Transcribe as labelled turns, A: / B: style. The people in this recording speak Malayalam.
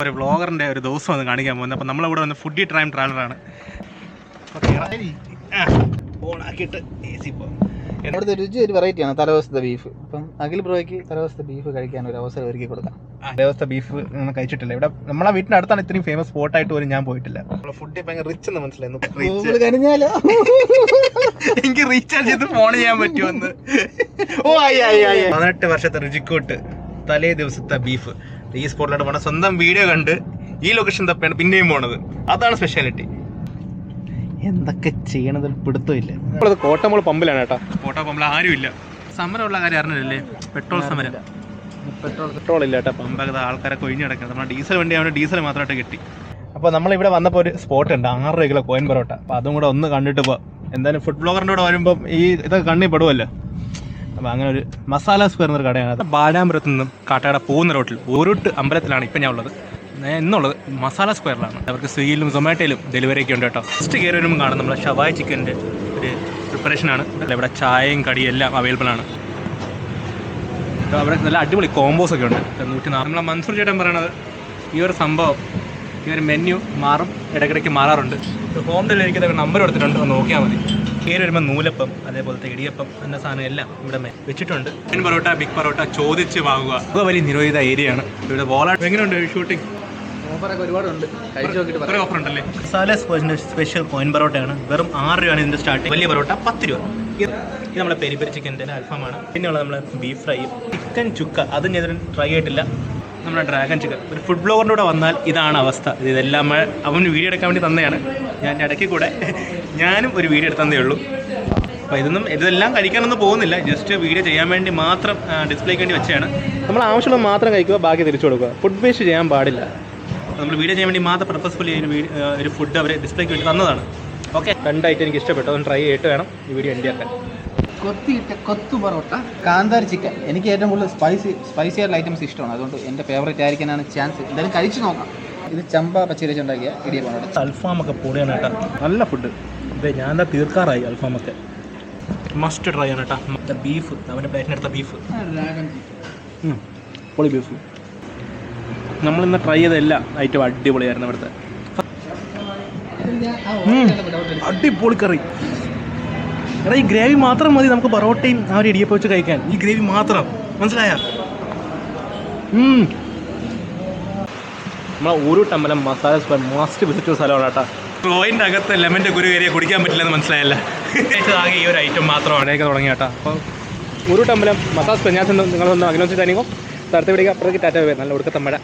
A: ഒരു വ്ളോഗറിൻ്റെ ഒരു ദിവസം ഒന്ന് കാണിക്കാൻ പോകുന്നത്. അപ്പോൾ നമ്മളിവിടെ വന്ന് ഫുഡി ടൈം ട്രാവലറാണ്. ഓണാക്കിയിട്ട് ഈസി പോകും.
B: അവിടുത്തെ രുചി ഒരു വെറൈറ്റിയാണ് തലവസ്ഥ ബീഫ്. അപ്പം അഖിൽ ബ്രോയ്ക്ക് തലവസ്ഥ ബീഫ് കഴിക്കാൻ ഒരു അവസരം ഒരുക്കി കൊടുക്കാം.
A: തലവസ്ഥ ബീഫ് ഒന്നും കഴിച്ചിട്ടില്ല. ഇവിടെ നമ്മളെ വീട്ടിൻ്റെ അടുത്താണ് ഇത്രയും ഫേമസ് സ്പോട്ടായിട്ട് പോലും ഞാൻ പോയിട്ടില്ല. നമ്മളെ ഫുഡ് ഭയങ്കര റിച്ച് എന്ന് മനസ്സിലായിരുന്നു.
B: കഴിഞ്ഞാലോ
A: എനിക്ക് റീചാർജ് ചെയ്ത് ഫോൺ ചെയ്യാൻ പറ്റുമെന്ന്. ഓ 18 വർഷത്തെ രുചിക്കോട്ട് തലേ ദിവസത്തെ ബീഫ് ഈ സ്പോട്ടിലോട്ട് പോകണം. സ്വന്തം വീഡിയോ കണ്ട് ഈ ലൊക്കേഷൻ തപ്പിയാണ് പിന്നെയും പോണത്. അതാണ് സ്പെഷ്യാലിറ്റി. എന്തൊക്കെ ചെയ്യണത് പിടുത്തമില്ല. നമ്മളത് കോട്ടമോൾ പമ്പിലാണ് കേട്ടോ. കോട്ട പമ്പിൽ ആരുമില്ല. സമരമുള്ള കാര്യം അറിഞ്ഞില്ലേ? പെട്രോൾ സമരം. പെട്രോൾ ഇല്ല കേട്ടോ. പമ്പൊക്കെ ആൾക്കാരൊക്കെ ഒഴിഞ്ഞു കിടക്കുന്നത്. നമ്മുടെ ഡീസൽ വണ്ടി ആവുമ്പോൾ ഡീസൽ മാത്രമായിട്ട് കിട്ടി. അപ്പോൾ നമ്മളിവിടെ വന്നപ്പോൾ ഒരു സ്പോട്ട് ഉണ്ട്, 6 കിലോ കോയിൻ പൊറോട്ട. അപ്പോൾ അതും കൂടെ ഒന്ന് കണ്ടിട്ട് പോകാം. എന്തായാലും ഫുഡ് ബ്ലോഗറിൻ്റെ കൂടെ വരുമ്പം ഈ ഇതൊക്കെ കണ്ണിൽ പെടുമല്ലോ. അപ്പോൾ അങ്ങനെ ഒരു മസാല സ്ക്വയർ എന്നൊരു കടയാണ്. ബാലാമ്പുരത്ത് നിന്നും കാട്ടാടെ പോകുന്ന റോട്ടിൽ ഒരുട്ട് അമ്പലത്തിലാണ് ഇപ്പം ഞാൻ ഉള്ളത്. എന്നുള്ളത് മസാല സ്ക്വയറിലാണ്. അവർക്ക് സ്വിഗ്ഗിയിലും സൊമാറ്റോയിലും ഡെലിവറി ഒക്കെ ഉണ്ട് കേട്ടോ. ഫസ്റ്റ് കയറി വരുമ്പോൾ കാണും നമ്മളെ ഷവായ് ചിക്കൻ്റെ ഒരു പ്രിപ്പറേഷനാണ്. ഇവിടെ ചായയും കടിയും എല്ലാം അവൈലബിൾ ആണ്. അവിടെ നല്ല അടിപൊളി കോമ്പോസ് ഒക്കെ ഉണ്ട്. 140. നമ്മളെ മൻസൂർ ചേട്ടൻ പറയണത് ഈ ഒരു സംഭവം, ഈ ഒരു മെന്യു മാറും, ഇടയ്ക്കിടയ്ക്ക് മാറാറുണ്ട്. ഹോം ഡെലിവറിക്ക് ഒരു നമ്പർ കൊടുത്തിട്ടുണ്ട്, നോക്കിയാൽ മതി. കയറി വരുമ്പോൾ നൂലപ്പം, അതേപോലത്തെ ഇടിയപ്പം എന്ന സാധനം എല്ലാം ഇവിടെ വെച്ചിട്ടുണ്ട്. ചിക്കൻ പൊറോട്ട, ബിഗ് പൊറോട്ട ചോദിച്ച് വാങ്ങുക. വലിയ നിരോധിത ഏരിയ ആണ് ഇവിടെ. വോളാട്ട് എങ്ങനെയുണ്ട് ഷൂട്ടിംഗ്?
B: ഓഫറൊക്കെ ഒരുപാടുണ്ട്.
A: കുറേ ഓഫർ ഉണ്ടല്ലേ. മസാല സ്ക്വയറിൻ്റെ സ്പെഷ്യൽ കോയിൻ പൊറോട്ടയാണ്. വെറും 6 രൂപയാണ് ഇതിൻ്റെ സ്റ്റാർട്ടിങ്. വലിയ പൊറോട്ട 10 രൂപ. ഇത് നമ്മളെ പെരി പെരി ചിക്കൻ്റെ അൽഫാമാണ്. പിന്നെയുള്ള നമ്മളെ ബീഫ് ഫ്രൈ, ചിക്കൻ ചുക്ക, അതും ഞാൻ ട്രൈ ആയിട്ടില്ല. നമ്മുടെ ഡ്രാഗൺ ചിക്കൻ. ഒരു ഫുഡ് ബ്ലോഗറിൻ്റെ കൂടെ വന്നാൽ ഇതാണ് അവസ്ഥ. ഇതെല്ലാം അവൻ വീഡിയോ എടുക്കാൻ വേണ്ടി തന്നെയാണ്. ഞാൻ ഇടയ്ക്ക് കൂടെ ഞാനും ഒരു വീഡിയോ എടുത്തതേ ഉള്ളൂ. അപ്പോൾ ഇതെല്ലാം കഴിക്കാനൊന്നും പോകുന്നില്ല. ജസ്റ്റ് വീഡിയോ ചെയ്യാൻ വേണ്ടി മാത്രം ഡിസ്പ്ലേക്ക് വേണ്ടി വെച്ചാണ്. നമ്മൾ ആവശ്യമുള്ളത് മാത്രം കഴിക്കുക, ബാക്കി തിരിച്ചു കൊടുക്കുക. ഫുഡ് വേസ്റ്റ് ചെയ്യാൻ പാടില്ല. നമ്മൾ വീഡിയോ ചെയ്യാൻ വേണ്ടി മാത്രം പർപ്പസ്ഫുള്ളി ഒരു ഫുഡ് അവർ ഡിസ്പ്ലേക്ക് വേണ്ടി തന്നതാണ്. ഓക്കെ, 2 ഐറ്റം എനിക്ക് ഇഷ്ടപ്പെട്ടു. അതൊന്ന് ട്രൈ ചെയ്തിട്ട് വേണം ഈ വീഡിയോ എൻഡ് ആക്കാൻ.
B: കൊത്തിയിട്ട കൊത്തു പൊറോട്ട, കാന്താരി ചിക്കൻ. എനിക്ക് ഏറ്റവും കൂടുതൽ സ്പൈസി ആയിട്ടുള്ള ഐറ്റംസ് ഇഷ്ടമാണ്. അതുകൊണ്ട് എൻ്റെ ഫേവറേറ്റ് ആയിരിക്കാനാണ് ചാൻസ്. എന്തായാലും കഴിച്ച് നോക്കാം. ഇത് ചമ്പ പച്ചരിച്ച് ഉണ്ടാക്കിയ ഇടിയപ്പം.
A: അൽഫാമൊക്കെ പൊളിയാണ് കേട്ടോ. നല്ല ഫുഡ്. അതെ, ഞാൻ എന്താ തീർക്കാറായി. അൽഫാമൊക്കെ മസ്റ്റ് ട്രൈ ആണ് കേട്ടോ. ബീഫ്, അവൻ്റെ പ്ലേറ്റിനെടുത്ത ബീഫ്, പൊളി ബീഫ്. നമ്മളിന്ന് ട്രൈ ചെയ്ത എല്ലാ ഐറ്റവും അടിപൊളിയായിരുന്നു ഇവിടുത്തെ. അടിപൊളി കറി. എടാ, ഈ ഗ്രേവി മാത്രം മതി നമുക്ക് പൊറോട്ടയും ആ ഒരു ഇടിയപ്പം വെച്ച് കഴിക്കാൻ. ഈ ഗ്രേവി മാത്രം, മനസ്സിലായ? നമ്മളെ Ooruttambalam masala square must visit സ്ഥലമാണ് കേട്ടോ. ഫ്ലോയിൻ്റെ അകത്ത് ലെമൻ്റെ കുരു കയറിയാൽ കുടിക്കാൻ പറ്റില്ലെന്ന് മനസ്സിലായല്ല. ആകെ ഈ ഒരു ഐറ്റം മാത്രം അവിടെയൊക്കെ തുടങ്ങി കേട്ടോ. അപ്പോൾ ഊരുട്ടമ്പലം മസാല സ്ക്വയർ ഞാൻ നിങ്ങളൊന്ന് അഗ്നോസിച്ച് തനിക്കോ സ്ഥലത്ത് പിടിക്കുക. അപ്പുറത്തേക്ക് ടാറ്റ പോയി. നല്ല ഒടുക്കത്തെ മഴ.